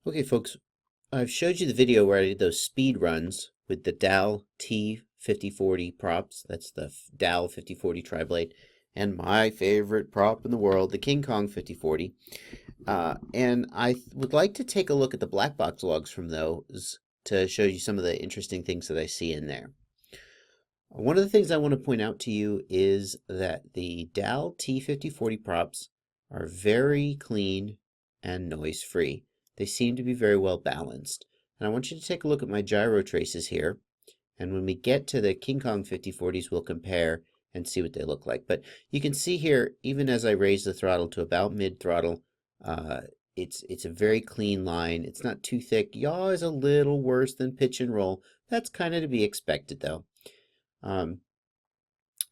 Okay, folks, I've showed you the video where I did those speed runs with the Dal T5040 props. That's the Dal 5040 tri-blade, and my favorite prop in the world, the King Kong 5040. And I would like to take a look at the black box logs from those to show you some of the interesting things that I see in there. One of the things I want to point out to you is that the Dal T5040 props are very clean and noise-free. They seem to be very well balanced. And I want you to take a look at my gyro traces here. And when we get to the King Kong 5040s, we'll compare and see what they look like. But you can see here, even as I raise the throttle to about mid-throttle, it's a very clean line. It's not too thick. Yaw is a little worse than pitch and roll. That's kind of to be expected, though.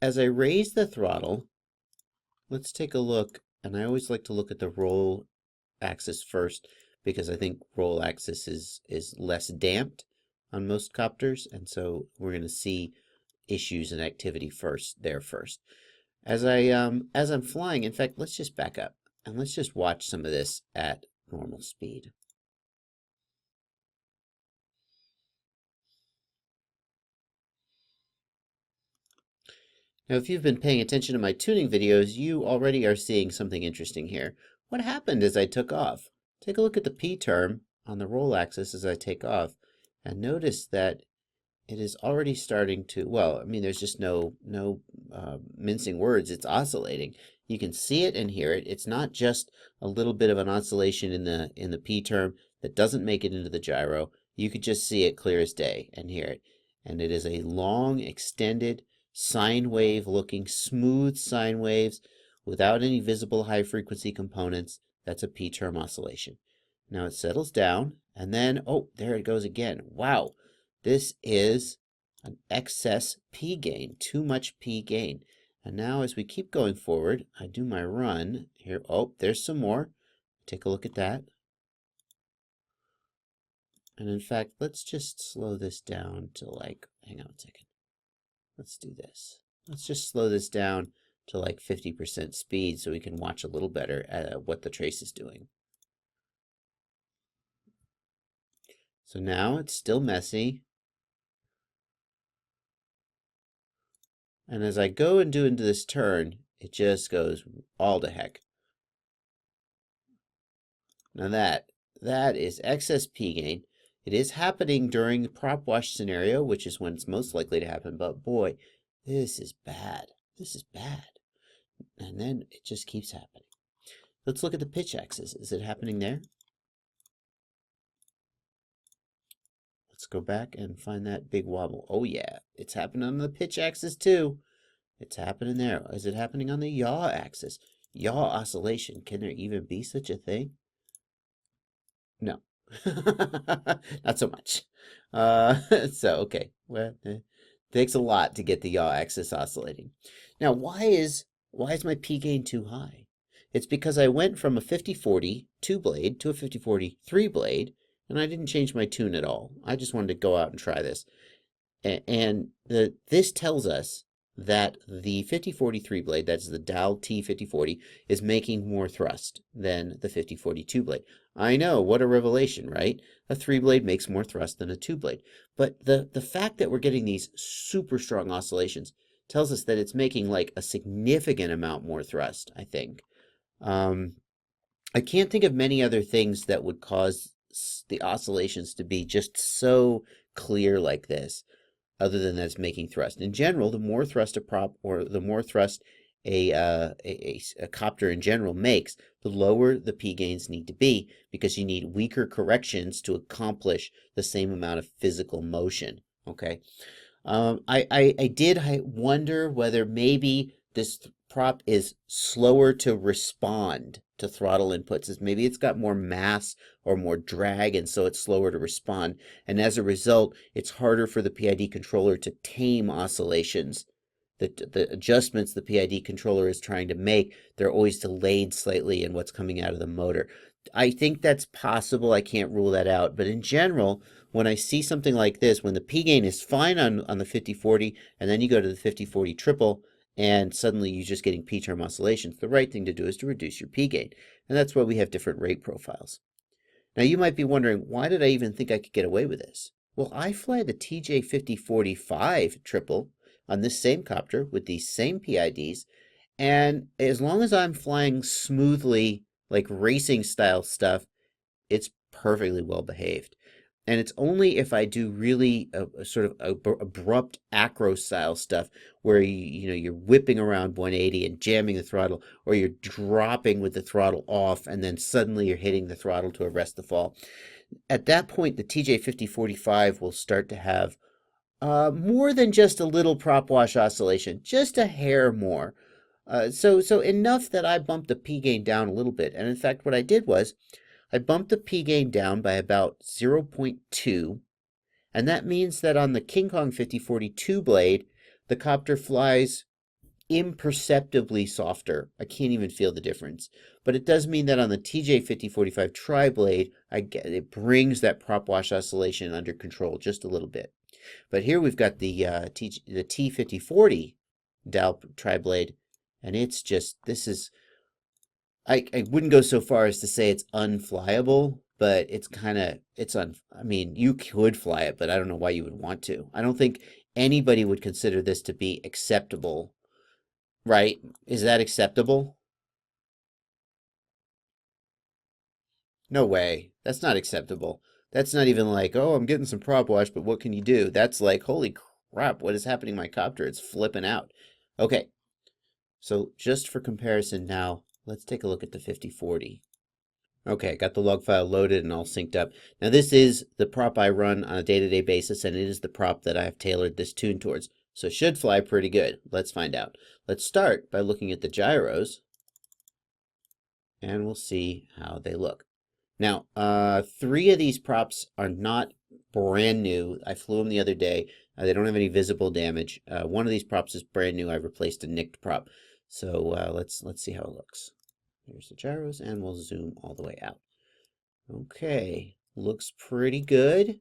As I raise the throttle, let's take a look, and I always like to look at the roll axis first because I think roll axis is less damped on most copters, and so we're going to see issues and activity first. As I'm flying, in fact, let's just back up and let's just watch some of this at normal speed. Now, if you've been paying attention to my tuning videos, you already are seeing something interesting here. What happened as I took off? Take a look at the P term on the roll axis as I take off, and notice that it is already starting to, well, I mean, there's just no mincing words. It's oscillating. You can see it and hear it. It's not just a little bit of an oscillation in the P term that doesn't make it into the gyro. You could just see it clear as day and hear it. And it is a long, extended, sine wave looking, smooth sine waves without any visible high frequency components. That's a P term oscillation. Now it settles down, and then, oh, there it goes again. Wow. This is an excess P gain, too much P gain. And now as we keep going forward, I do my run here. Oh, there's some more. Take a look at that. And in fact, let's just slow this down to like, hang on a second. Let's do this. Let's just slow this down to like 50% speed so we can watch a little better at what the trace is doing. So now it's still messy. And as I go and do into this turn, it just goes all to heck. Now that is excess P gain. It is happening during the prop wash scenario, which is when it's most likely to happen, but boy, this is bad. This is bad. And then it just keeps happening. Let's look at the pitch axis. Is it happening there? Let's go back and find that big wobble. Oh yeah, it's happening on the pitch axis too. It's happening there. Is it happening on the yaw axis? Yaw oscillation. Can there even be such a thing? No. Not so much. Okay. Well, it takes a lot to get the yaw axis oscillating. Now, why is my P gain too high? It's because I went from a 5040 2-blade to a 5040 3-blade, and I didn't change my tune at all. I just wanted to go out and try this. And this tells us that the 5040 3-blade, that's the Dal T5040, is making more thrust than the 5040 2-blade. I know, what a revelation, right? A 3-blade makes more thrust than a 2-blade. But the fact that we're getting these super strong oscillations tells us that it's making like a significant amount more thrust, I think. I can't think of many other things that would cause the oscillations to be just so clear like this, other than that it's making thrust. In general, the more thrust a prop, or the more thrust a copter in general makes, the lower the P gains need to be, because you need weaker corrections to accomplish the same amount of physical motion. Okay, I did wonder whether maybe this prop is slower to respond to throttle inputs. Maybe it's got more mass or more drag, and so it's slower to respond. And as a result, it's harder for the PID controller to tame oscillations. The adjustments the PID controller is trying to make, they're always delayed slightly in what's coming out of the motor. I think that's possible. I can't rule that out. But in general, when I see something like this, when the P gain is fine on the 5040, and then you go to the 5040 triple, and suddenly you're just getting P term oscillations, the right thing to do is to reduce your P gain. And that's why we have different rate profiles. Now you might be wondering, why did I even think I could get away with this? Well, I fly the TJ5045 triple on this same copter with these same PIDs, and as long as I'm flying smoothly, like racing style stuff, it's perfectly well behaved. And it's only if I do really a sort of abrupt acro style stuff where you're whipping around 180 and jamming the throttle, or you're dropping with the throttle off and then suddenly you're hitting the throttle to arrest the fall. At that point, the TJ5045 will start to have more than just a little prop wash oscillation, just a hair more. So enough that I bumped the P gain down a little bit. And in fact, what I did was I bumped the P gain down by about 0.2, and that means that on the King Kong 5042 blade, the copter flies imperceptibly softer. I can't even feel the difference. But it does mean that on the TJ 5045 tri-blade, it brings that prop wash oscillation under control just a little bit. But here we've got the T5040 Dow tri-blade, and it's just, I wouldn't go so far as to say it's unflyable, but it's I mean, you could fly it, but I don't know why you would want to. I don't think anybody would consider this to be acceptable, right? Is that acceptable? No way. That's not acceptable. That's not even like, oh, I'm getting some prop wash, but what can you do? That's like, holy crap, what is happening to my copter? It's flipping out. Okay, so just for comparison now, let's take a look at the 5040. Okay, got the log file loaded and all synced up. Now this is the prop I run on a day-to-day basis, and it is the prop that I have tailored this tune towards. So it should fly pretty good. Let's find out. Let's start by looking at the gyros, and we'll see how they look. Now, 3 of these props are not brand new. I flew them the other day. They don't have any visible damage. One of these props is brand new. I replaced a nicked prop. So let's see how it looks. Here's the gyros, and we'll zoom all the way out. Okay, looks pretty good.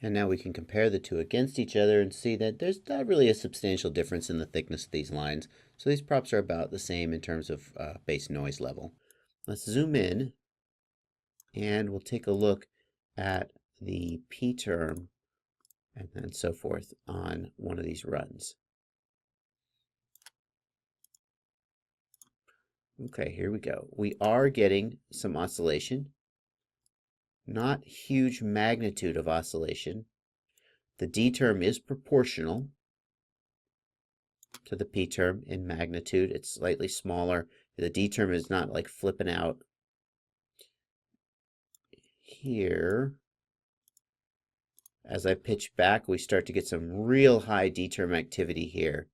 And now we can compare the two against each other and see that there's not really a substantial difference in the thickness of these lines. So these props are about the same in terms of base noise level. Let's zoom in, and we'll take a look at the P term and then so forth on one of these runs. Okay, here we go. We are getting some oscillation. Not huge magnitude of oscillation. The D term is proportional to the P term in magnitude. It's slightly smaller. The D term is not like flipping out. Here, as I pitch back, we start to get some real high D term activity here.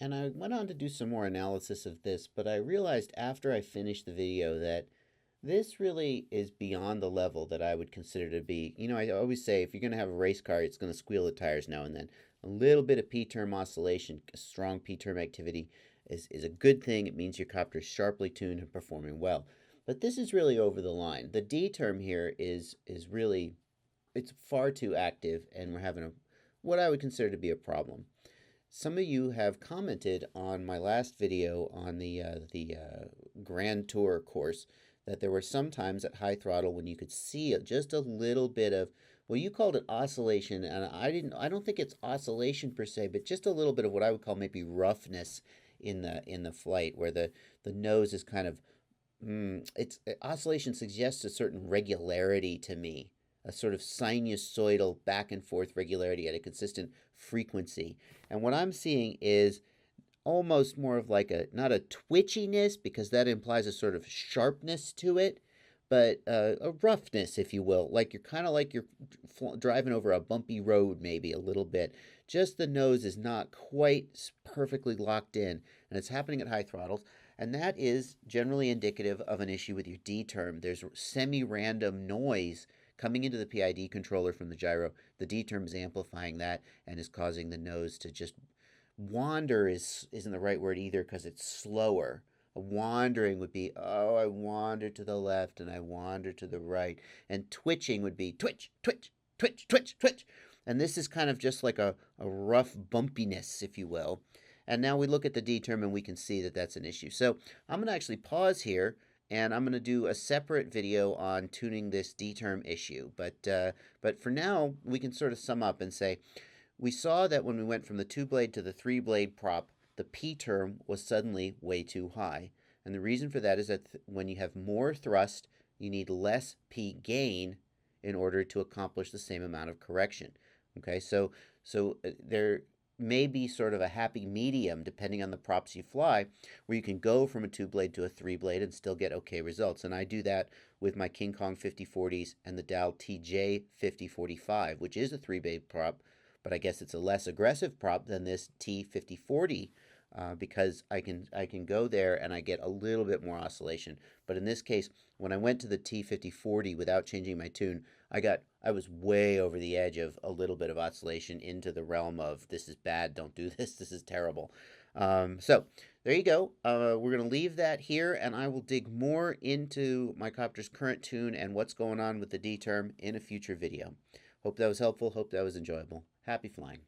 And I went on to do some more analysis of this, but I realized after I finished the video that this really is beyond the level that I would consider to be. I always say if you're going to have a race car, it's going to squeal the tires now and then. A little bit of P-term oscillation, a strong P-term activity is a good thing. It means your copter is sharply tuned and performing well. But this is really over the line. The D-term here is really, it's far too active, and we're having what I would consider to be a problem. Some of you have commented on my last video on the Grand Tour course that there were some times at high throttle when you could see just a little bit of, well, you called it oscillation, and I don't think it's oscillation per se, but just a little bit of what I would call maybe roughness in the flight, where the nose is kind of, oscillation suggests a certain regularity to me, a sort of sinusoidal back and forth regularity at a consistent frequency. And what I'm seeing is almost more of like not a twitchiness, because that implies a sort of sharpness to it, but a roughness, if you will. Like you're kind of like you're driving over a bumpy road, maybe a little bit. Just the nose is not quite perfectly locked in, and it's happening at high throttles. And that is generally indicative of an issue with your D term. There's semi-random noise coming into the PID controller from the gyro. The D term is amplifying that and is causing the nose to just wander. Isn't the right word either, because it's slower. Wandering would be, oh, I wander to the left and I wander to the right. And twitching would be twitch, twitch, twitch, twitch, twitch. And this is kind of just like a rough bumpiness, if you will. And now we look at the D term and we can see that that's an issue. So I'm going to actually pause here and I'm going to do a separate video on tuning this D term issue. But for now, we can sort of sum up and say, we saw that when we went from the 2-blade to the 3-blade prop, the P term was suddenly way too high. And the reason for that is that when you have more thrust, you need less P gain in order to accomplish the same amount of correction. Okay, so there may be sort of a happy medium, depending on the props you fly, where you can go from a 2-blade to a 3-blade and still get okay results. And I do that with my King Kong 5040s and the Dow TJ 5045, which is a 3-blade prop, but I guess it's a less aggressive prop than this T5040, because I can go there and I get a little bit more oscillation. But in this case, when I went to the T5040 without changing my tune, I was way over the edge of a little bit of oscillation into the realm of this is bad, don't do this, this is terrible. So there you go. We're going to leave that here, and I will dig more into my copter's current tune and what's going on with the D term in a future video. Hope that was helpful. Hope that was enjoyable. Happy flying.